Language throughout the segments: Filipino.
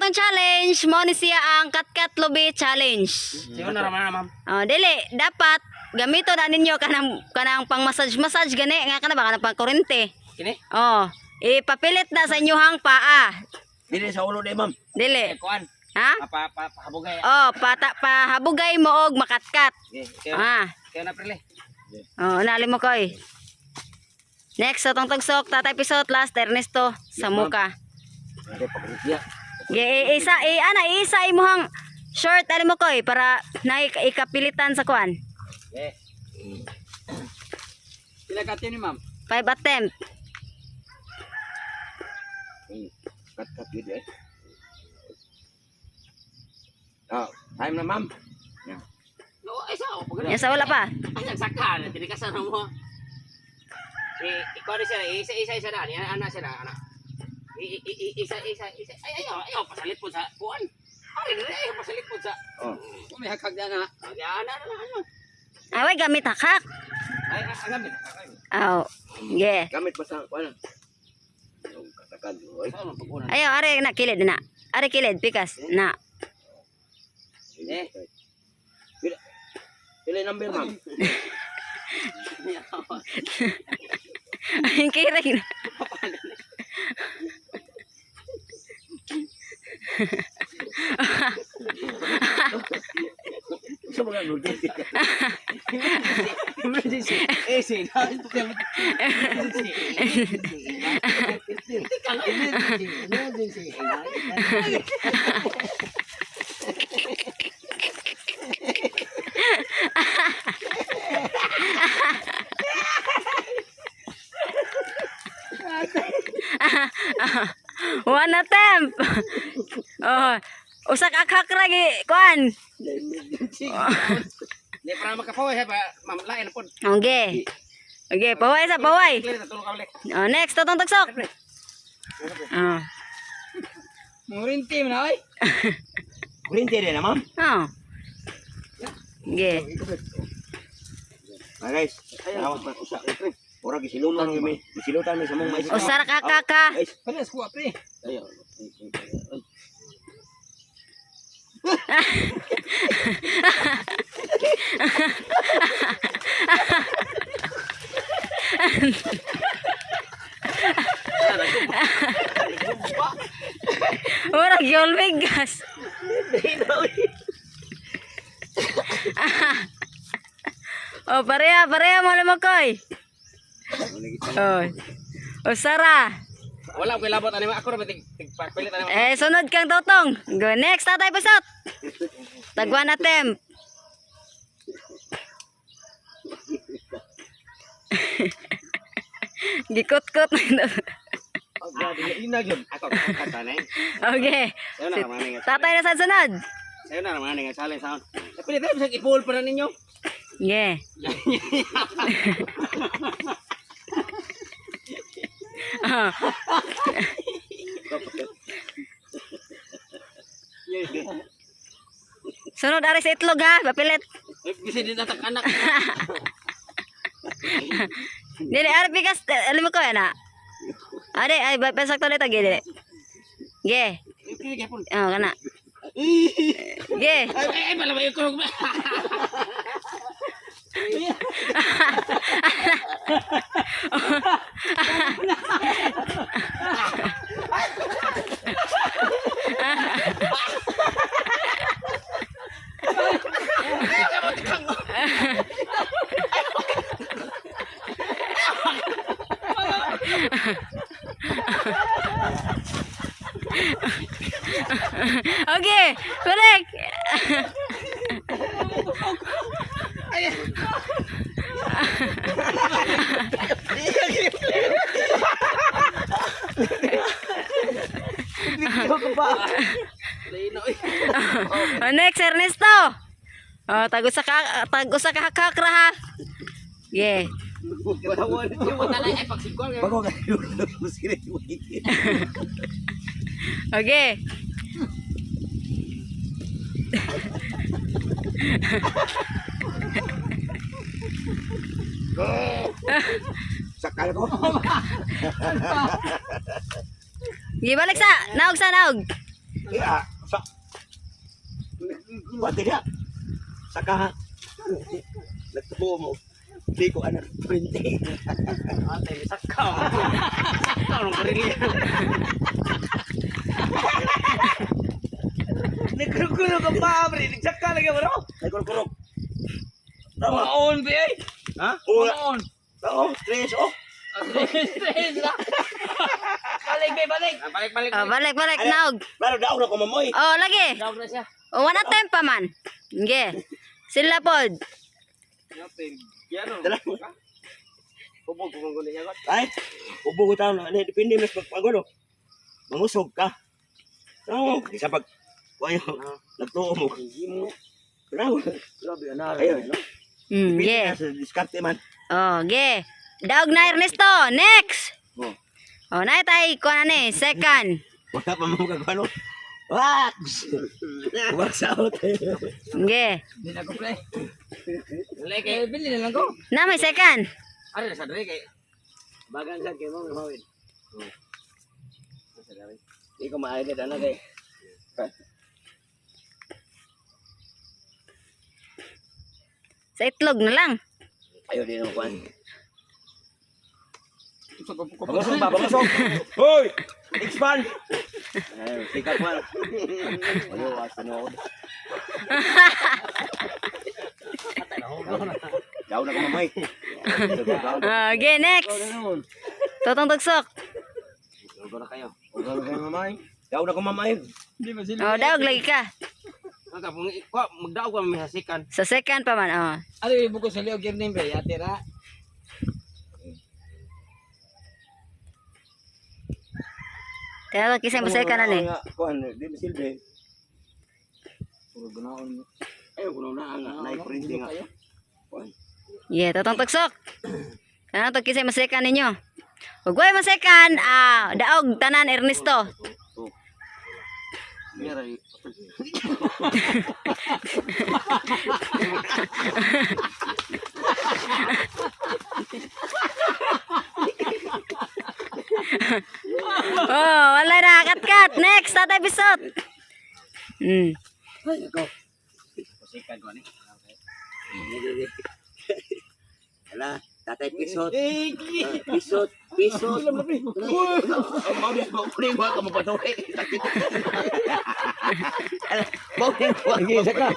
atong challenge mo ni siya ang Katkat Lubi challenge. Siyo na raman ma'am. Oh, dili dapat gamito na ninyo kanang pang massage gani nga kana ba kanang pang kurente. Kini? Oh, ipapilit na sa inyohang paa. Dili sa ulo di ma'am. Dili. Kuan. Ha? Pahabugay. Oh, pahabugay mo og makatkat. Siyo. Ah. Siyo na prele. Oh, nali mo koy. Next atong tugsok tatay pisot last Ernesto sa muka. Ada pagkakya. Isa imuhang short ali mo koy para na ikapilitan sa kuan. Pila ka ni ma'am? 5 attempt. Kat yun eh. Oh, time na ma'am. No, ay sa ako pagod. Yan sa wala pa. Ay nagsakan, dili ka sa mo. Ikaw ni siya, isa na, ana siya na, ana. Isa. Ay ayaw pasalit po sa kuan. Ay pasalit po sa. Oh. May hakag na. Ana. Away gamit hakak. Ay agamit. Aw. Yeah. Gamit pa sa kuan. Yung katakan. Oy. Sa man paguna. Ayo are na kilid na. Are kilid pikas na. Pila number ma'am. Ay kirig na. Sa mga emergency. Emergency. Easy. Emergency. One attempt. Oh, usak akak lagi kuan. Di para makapaway ha ba, ma'am lain po. Okay. Okay, paway sa paway. Clear na tulong ka ulit. Oh, next tutong tugsok. Oh. Murinti mo na oy. Kurinti rin na ma'am. Oh. Okay. Ah guys, ayaw pa usa. Ora gisilutan mi. Gisilutan mi sa mong mais. Usar kakaka. Guys, Panas ko apre. ayaw. Ora gyolbig gas. Oh, pareha mo naman koy. Oh. Usara. Wala ko labot ani ako ra tigpapilit ani. Sunod kang tutong. Go next tatay pasot. Tagwan attempt. Gikot-kot. Ina gyud. Ako katanay. Okay. Sayo na naman nga. Tatay na sa sunod. Sayo na naman nga challenge sound. Pili tayo sa ipul pa na ninyo. Yeah. Ah. Sunod ari sa itlog ha, papilit. Kasi din natak anak. Dili ari pikas, alam mo ko na. Ari ay basak to dito gede. Ge. Pili gyapon. Oh kana. Ge. Ay malabay ko. Okay, balik. Next Ernesto. Oh, tagusa ka hakak ra ha. Yeah. Bago ka. Musire. Okay. Sakal ko. Gibalik sa naog. Ya, sa. Pati dia. Saka nagtubo mo. Di ko anak 20. Ate, sakaw. Sakaw ng karilya. Nagkukulo ka pa, pre. Nagsaka lagi mo, no? Ay kurkurok. Tama. Maon, pre. Ha? Maon. Oo, stress oh. Stress na. Balik, be, balik. Balik. Balik, naog. Lalo daw na ko mamoy. Oh, lagi. Dawag na siya. One attempt pa man. Sige. Sila pod. Dala. Bubog ko kung niya. Ay, ubo ko tayo na. Depende mas pagpagulo. Mangusog ka. Oo, isa pag wayo nagtuo mo. Bravo. Grabe, anara. Ayun, no? Depende Sige. na sa diskarte man. Oh, sige. Daog na Ernesto. Next. Oh. Oh, na tay ko na ni second. Wala pa mo kagano. Wax! Wax out. Sige. Hindi na ko, pre. Leke, bili na lang ko. Na may second. Ano na sa dre kay bagan sa kay mo mawin. Hindi ko ma-edit ano kay. Sa itlog na lang. Ayaw din ako kuhan. Pagusog. Pangusog ba? Pangusog! Hoy! Expand! Ay, sikat mo. Ayaw, asan ako. Daw na ko mamay. Okay, next. Totong tugsok. Daw na kayo. Daw na kayo mamay. Daw na ko mamay. Di ba sila? Oh, daog lagi ka. Aga magdaog ko mi hasikan. Sa second pa man. Oh. Ano yung buko sa liog game name pre? Atira. Kaya kisay mo second na ni. Kuhan, di ba silbi? Puro gunaon. Ayaw, kuno na nga. Naiprinting nga. Kuhan. Yeah, totong tugsok. Kana to kisay mo second ninyo. Ug way mo second, daog tanan Ernesto. Meron. Oh, wala na kat. Next, tatay bisot. Pasikan ko ni. Ala, tatay pisot. Pisot. Mau dia gua kamu patuhi. Mau dia gua saka.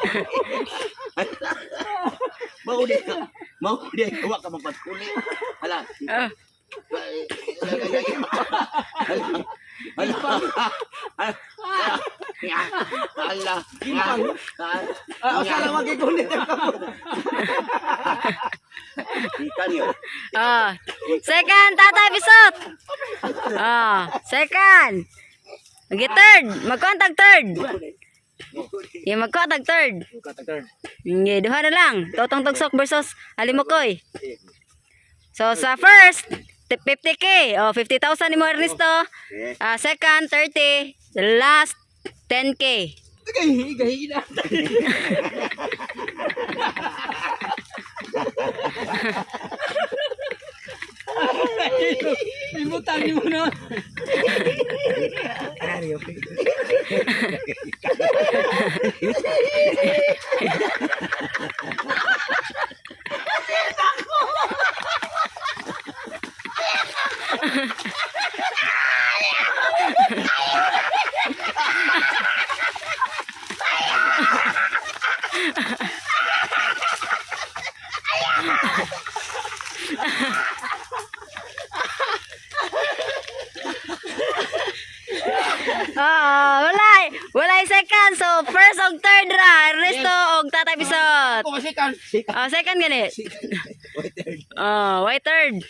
Mau dia gua kamu patuhi. Ala. Allah. Akala magikulit ako. Ikan yun. Oh. Second, tatay bisot. Oh, second. Lagi third. Magkontag third. Yung magkontag third. Sige, duha na lang. Totong tugsok versus Halimokoy. So, sa first, 50K. Oh, 50,000 ni mo Ernesto. Second, 30. The last, 10K. Gahi na. Imutan mo na. Walay second. So, first og third ra. Ernesto og tatay bisot. Ako masikan. Oh, second gani. Oh, why third?